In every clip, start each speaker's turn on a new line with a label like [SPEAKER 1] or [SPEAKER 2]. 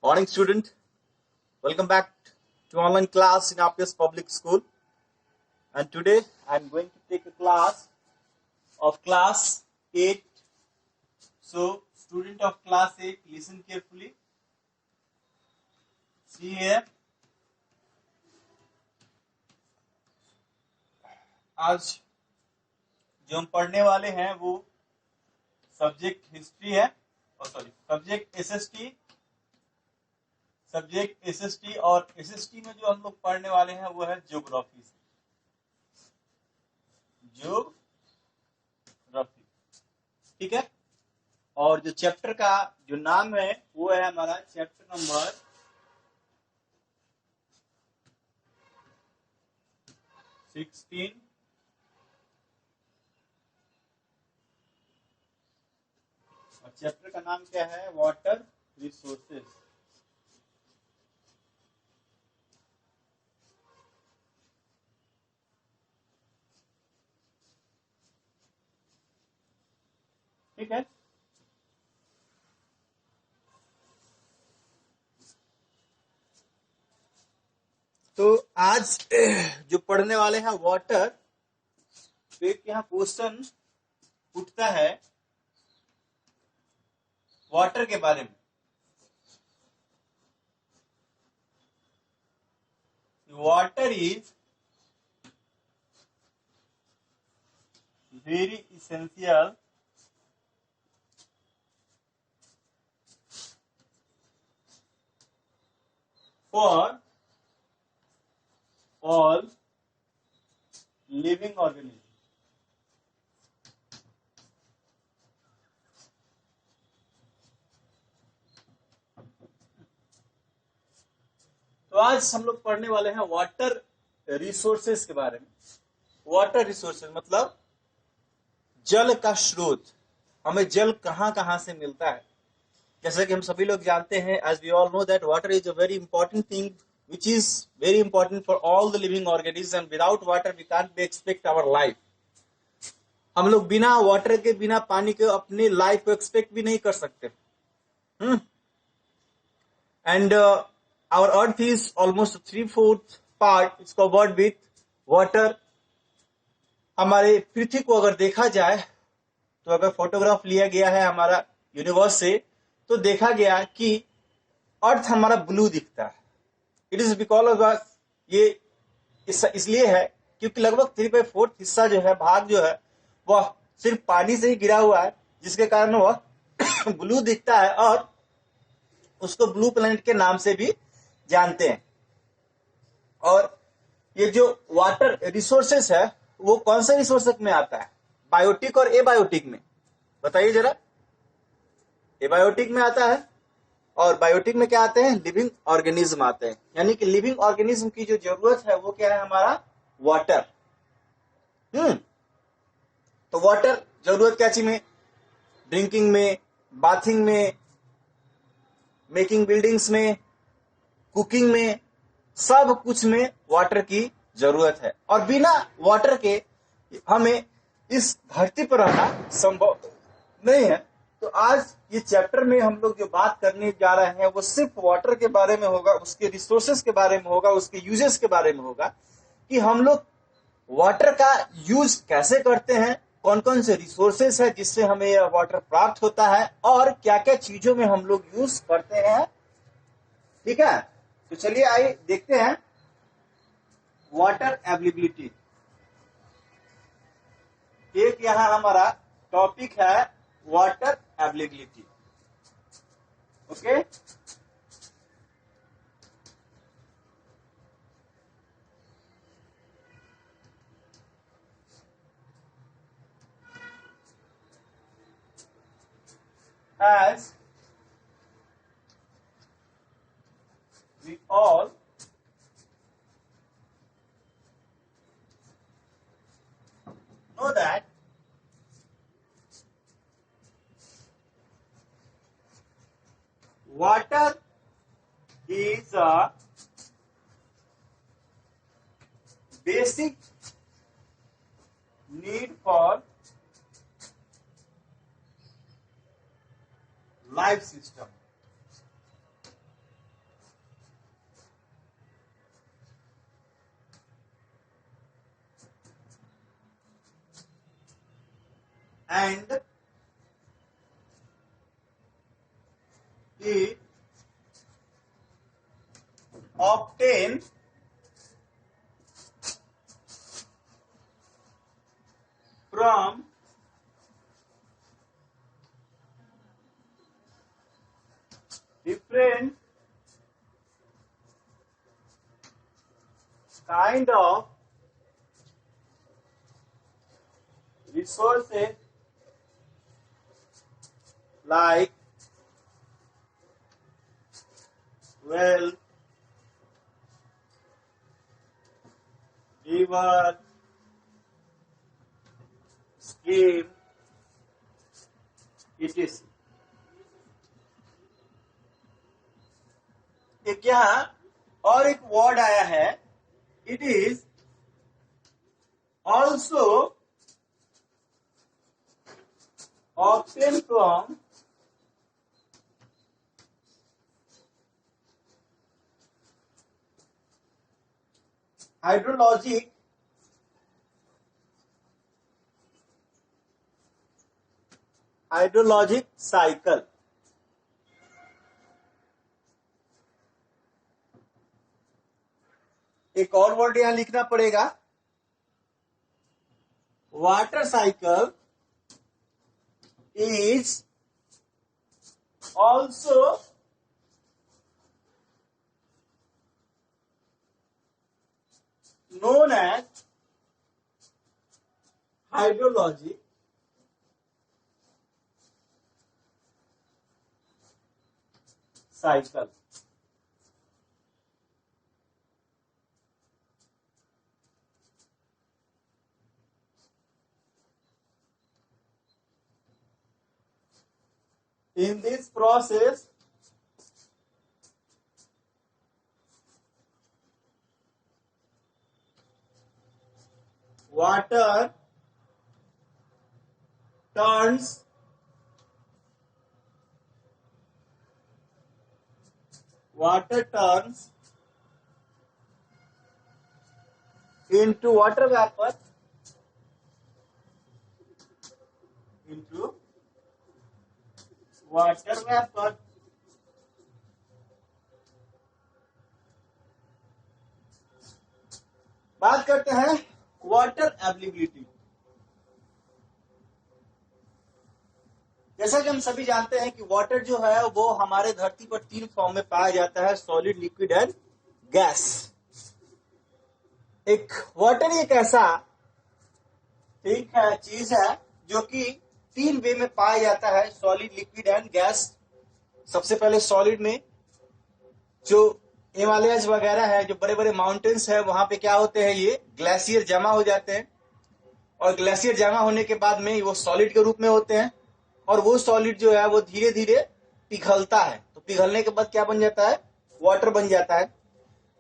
[SPEAKER 1] Morning student, welcome back to online class in RPS Public School, and today I am going to take a class of class 8. So student of class 8, listen carefully. See here, आज जो हम पढ़ने वाले हैं वो subject history है और subject SST और एसएसटी में जो हम लोग पढ़ने वाले हैं वो है ज्योग्राफी ठीक है। और जो चैप्टर का जो नाम है वो है हमारा चैप्टर नंबर 16 और चैप्टर का नाम क्या है? Water resources. ठीक है, तो आज जो पढ़ने वाले हैं वाटर, तो एक यहाँ क्वेश्चन उठता है वाटर के बारे में। Water is very essential for all living organism. तो आज हम लोग पढ़ने वाले हैं वाटर रिसोर्सेज के बारे में। वाटर रिसोर्सेज मतलब जल का स्रोत, हमें जल कहां कहां से मिलता है। जैसे कि हम सभी लोग जानते हैं, as we all know that water is a very important thing which is very important for all the living organisms, and without water we can't be expect our life. हम लोग बिना वाटर के, बिना पानी के अपनी लाइफ को expect भी नहीं कर सकते। And our earth is almost 3/4 part is covered with water. हमारे पृथ्वी को अगर देखा जाए तो अगर फोटोग्राफ लिया गया है हमारा यूनिवर्स से, तो देखा गया कि अर्थ हमारा ब्लू दिखता है। इट इज बिकॉज ऑफ ये इसलिए है क्योंकि लगभग 3/4 हिस्सा जो है, भाग जो है, वह सिर्फ पानी से ही गिरा हुआ है, जिसके कारण वह ब्लू दिखता है और उसको ब्लू प्लैनेट के नाम से भी जानते हैं। और ये जो वाटर रिसोर्सेस है वो कौन से रिसोर्सेस में आता है? बायोटिक और एबायोटिक में। बताइए जरा। एबायोटिक में आता है और बायोटिक में क्या आते हैं? लिविंग ऑर्गेनिज्म आते हैं। यानी कि लिविंग ऑर्गेनिज्म की जो जरूरत है वो क्या है? हमारा वाटर। तो वाटर जरूरत क्या चीज में? ड्रिंकिंग में, बाथिंग में, मेकिंग बिल्डिंग्स में, कुकिंग में, सब कुछ में वाटर की जरूरत है। और बिना वाटर के हमें इस धरती पर रहना संभव नहीं है। तो आज ये चैप्टर में हम लोग जो बात करने जा रहे हैं वो सिर्फ वाटर के बारे में होगा, उसके रिसोर्सेस के बारे में होगा, उसके यूजेस के बारे में होगा कि हम लोग वाटर का यूज कैसे करते हैं, कौन कौन से रिसोर्सेस है जिससे हमें यह वाटर प्राप्त होता है और क्या क्या चीजों में हम लोग यूज करते हैं। ठीक है, तो चलिए आइए देखते हैं वाटर अवेलेबिलिटी। एक यहां हमारा टॉपिक है water availability. Okay, as we all know that water is a basic need for life system. and it obtain from different kind of resources like well, river, stream, etc. एक यहाँ और एक word आया है, it is also obtain from hydrologic cycle. एक और word यहां लिखना पड़ेगा, water cycle is also known as hydrologic cycle। In this process, water turns into water vapor, बात करते हैं वाटर अवेलेबिलिटी। जैसा कि हम सभी जानते हैं कि वाटर जो है वो हमारे धरती पर 3 फॉर्म में पाया जाता है, सॉलिड, लिक्विड एंड गैस। एक वाटर एक ऐसा ठीक है चीज है जो कि 3 वे में पाया जाता है, सॉलिड, लिक्विड एंड गैस। सबसे पहले सॉलिड में जो हिमालयस वगैरह है, जो बड़े बड़े माउंटेन्स है, वहां पे क्या होते हैं, ये ग्लेशियर जमा हो जाते हैं और ग्लेशियर जमा होने के बाद में वो सॉलिड के रूप में होते हैं और वो सॉलिड जो है वो धीरे धीरे पिघलता है, तो पिघलने के बाद क्या बन जाता है, वाटर बन जाता है।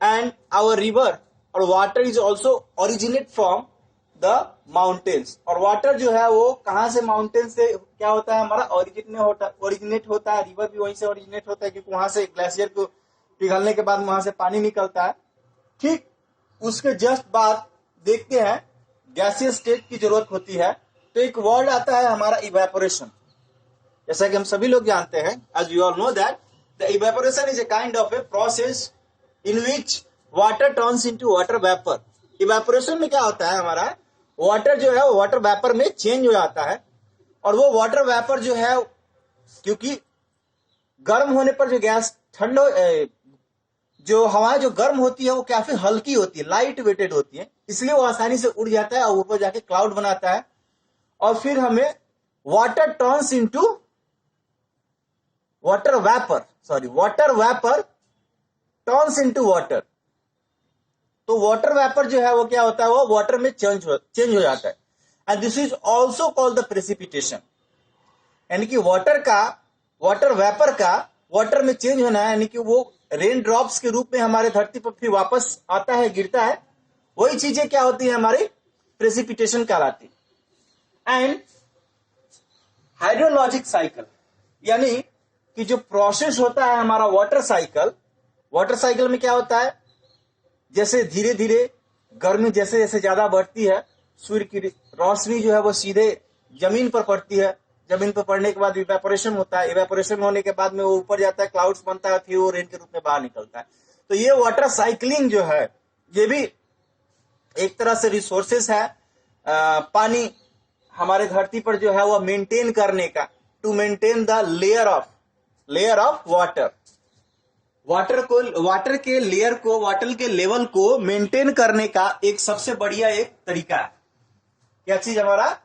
[SPEAKER 1] एंड आवर रिवर और water is also originate from the mountains. और वाटर जो है वो कहां से, माउंटेन से क्या होता है, हमारा ओरिजिनेट होता है। रिवर भी वहीं से ओरिजिनेट होता है क्योंकि वहां से ग्लेशियर को पिघलने के बाद वहां से पानी निकलता है। ठीक उसके जस्ट बाद देखते हैं गैसियस स्टेट की जरूरत होती है, तो एक वर्ड आता है हमारा इवेपोरेशन। जैसा कि हम सभी लोग जानते हैं, as you all know that the evaporation is a kind of a process in which water turns into water vapour. Evaporation में क्या होता है, हमारा वाटर जो है वो वाटर वेपर में चेंज हो जाता है और वो वाटर वेपर जो है, क्योंकि गर्म होने पर जो गैस ठंड जो हवा जो गर्म होती है वो काफी हल्की होती है, लाइट वेटेड होती है, इसलिए वो आसानी से उड़ जाता है और ऊपर जाके क्लाउड बनाता है और फिर हमें water turns into water vapour turns into water. तो वाटर वेपर जो है वो क्या होता है, वो वाटर में चेंज हो जाता है। And this is also called the precipitation, यानी कि वाटर वेपर का वाटर में चेंज होना है, यानी कि वो रेन ड्रॉप्स के रूप में हमारे धरती पर फिर वापस आता है, गिरता है। वही चीजें क्या होती है, हमारी प्रेसिपिटेशन कहलाती है। एंड हाइड्रोलॉजिक साइकिल, यानी कि जो प्रोसेस होता है हमारा वाटर साइकिल में क्या होता है, जैसे धीरे धीरे गर्मी जैसे जैसे ज्यादा बढ़ती है, सूर्य की रोशनी जो है वो सीधे जमीन पर पड़ती है, जमीन पर पड़ने के बाद इवेपोरेशन होता है, इवेपोरेशन होने के बाद में वो ऊपर जाता है, क्लाउड्स बनता है, फिर वो रेन के रूप में बाहर निकलता है। तो ये वाटर साइकिलिंग जो है ये भी एक तरह से रिसोर्सेस है, पानी हमारे धरती पर जो है वो मेंटेन करने का, to maintain the layer of water, water के लेयर को, वाटर के लेवल को मेंटेन करने का एक सबसे बढ़िया एक तरीका है। क्या चीज हमारा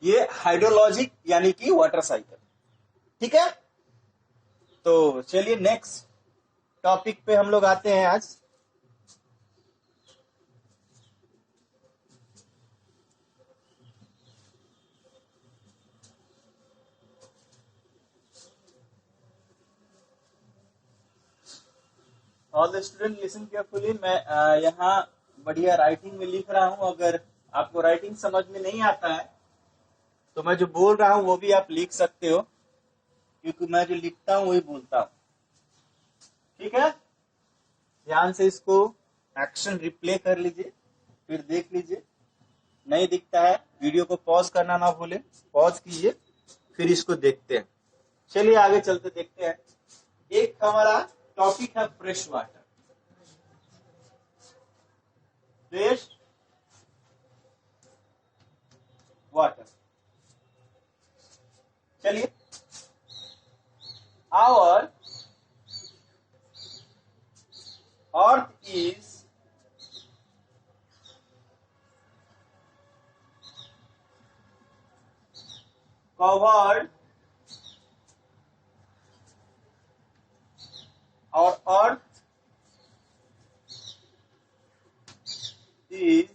[SPEAKER 1] ये हाइड्रोलॉजिक यानी कि वाटर साइकिल। ठीक है, तो चलिए नेक्स्ट टॉपिक पे हम लोग आते हैं आज। All the student listen carefully. मैं यहाँ बढ़िया राइटिंग में लिख रहा हूँ, अगर आपको राइटिंग समझ में नहीं आता है तो मैं जो बोल रहा हूँ वो भी आप लिख सकते हो, क्योंकि मैं जो लिखता हूँ वही बोलता हूँ। ठीक है, ध्यान से इसको एक्शन रिप्ले कर लीजिए, फिर देख लीजिए। नहीं दिखता है वीडियो को पॉज करना ना भूलें, पॉज कीजिए फिर इसको देखते हैं। चलिए आगे चलते देखते हैं। एक हमारा टॉपिक है फ्रेश वाटर। फ्रेश वाटर, चलिए। Our earth is covered, our earth is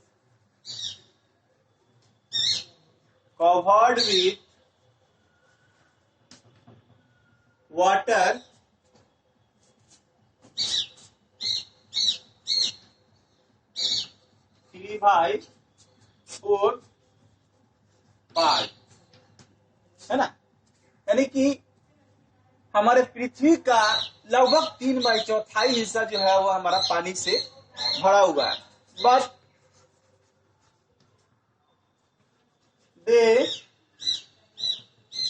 [SPEAKER 1] covered with water 3/4 part, है ना। यानी कि हमारे पृथ्वी का लगभग 3/4 हिस्सा जो है वो हमारा पानी से भरा हुआ है। But they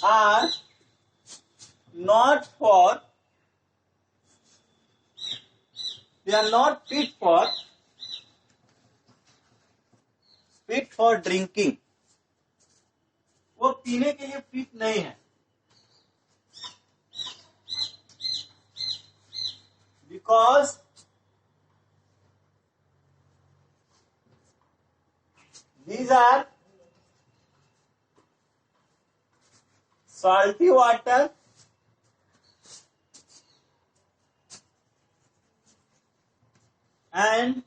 [SPEAKER 1] are not for, they are not fit for drinking. वो पीने के लिए फिट नहीं है, because these are salty water and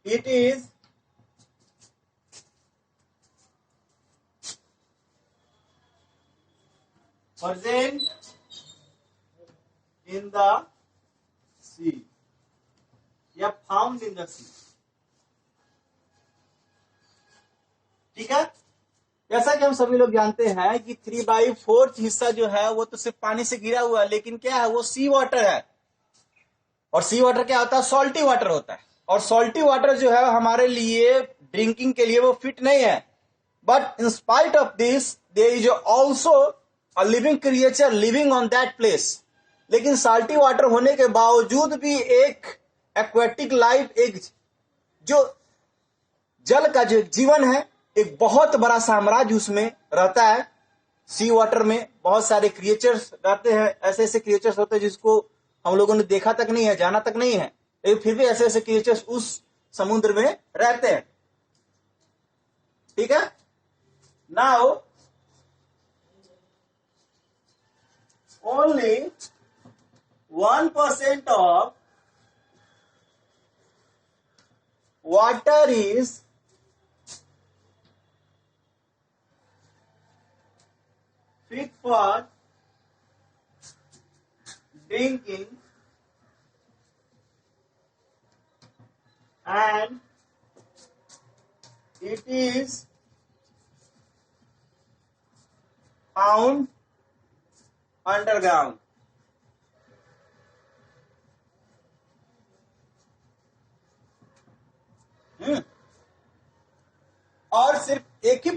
[SPEAKER 1] it is present in the sea या फाउंड इन द सी। ठीक है, जैसा कि हम सभी लोग जानते हैं कि 3/4 हिस्सा जो है वो तो सिर्फ पानी से घिरा हुआ है, लेकिन क्या है वो सी वाटर है। और सी वाटर क्या होता है, सॉल्टी वाटर होता है। और सॉल्टी वाटर जो है हमारे लिए ड्रिंकिंग के लिए वो फिट नहीं है। But in spite of this there is also a living creature living on that place. लेकिन साल्टी वाटर होने के बावजूद भी एक एक्वेटिक लाइफ, एक जो जल का जो जीवन है, एक बहुत बड़ा साम्राज्य उसमें रहता है। सी वाटर में बहुत सारे क्रिएचर्स रहते हैं, ऐसे ऐसे क्रिएचर्स होते हैं जिसको हम लोगों ने देखा तक नहीं है, जाना तक नहीं है, लेकिन फिर भी ऐसे ऐसे क्रिएचर्स उस समुद्र में रहते हैं। ठीक है, now only 1% of water is fit for drinking and it is found underground.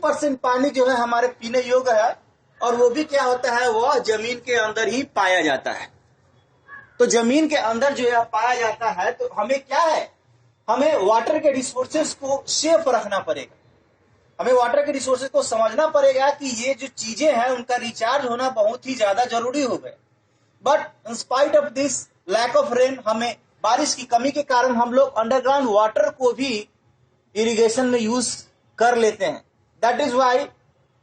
[SPEAKER 1] 1% पानी जो है हमारे पीने योग्य है, और वो भी क्या होता है, वह जमीन के अंदर ही पाया जाता है। तो जमीन के अंदर जो है पाया जाता है, तो हमें क्या है, हमें वाटर के रिसोर्सेज को सेफ रखना पड़ेगा। हमें वाटर के रिसोर्सेज को समझना पड़ेगा कि ये जो चीजें हैं उनका रिचार्ज होना बहुत ही ज्यादा जरूरी हो गए। But in spite of this lack of rain, हमें बारिश की कमी के कारण हम लोग अंडरग्राउंड वाटर को भी इरिगेशन में यूज कर लेते हैं। दैट इज वाई,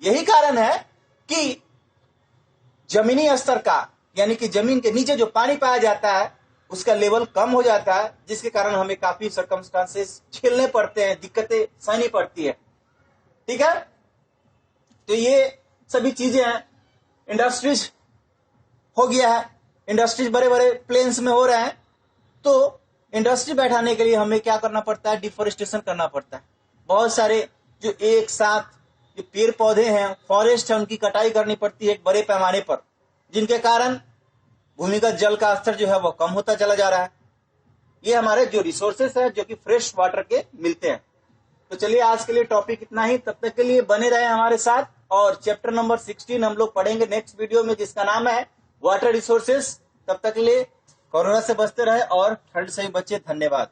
[SPEAKER 1] यही कारण है कि जमीनी स्तर का, यानी कि जमीन के नीचे जो पानी पाया जाता है उसका लेवल कम हो जाता है, जिसके कारण हमें काफी सर्कमस्टांसेस झेलने पड़ते हैं, दिक्कतें सहनी पड़ती है। ठीक है, तो ये सभी चीजें हैं। इंडस्ट्रीज हो गया है, इंडस्ट्रीज बड़े बड़े प्लेन्स में हो रहे हैं, तो इंडस्ट्री बैठाने के लिए हमें क्या करना पड़ता है, डिफोरेस्टेशन करना पड़ता है। बहुत सारे जो एक साथ जो पेड़ पौधे हैं, फॉरेस्ट है, उनकी कटाई करनी पड़ती है एक बड़े पैमाने पर, जिनके कारण भूमिगत जल का स्तर जो है वो कम होता चला जा रहा है। ये हमारे जो रिसोर्सेस है जो कि फ्रेश वाटर के मिलते हैं। तो चलिए आज के लिए टॉपिक इतना ही, तब तक के लिए बने रहे हमारे साथ, और चैप्टर नंबर 16 हम लोग पढ़ेंगे नेक्स्ट वीडियो में, जिसका नाम है वाटर रिसोर्सेस। तब तक के लिए कोरोना से बचते रहे और ठंड से भी बचे। धन्यवाद।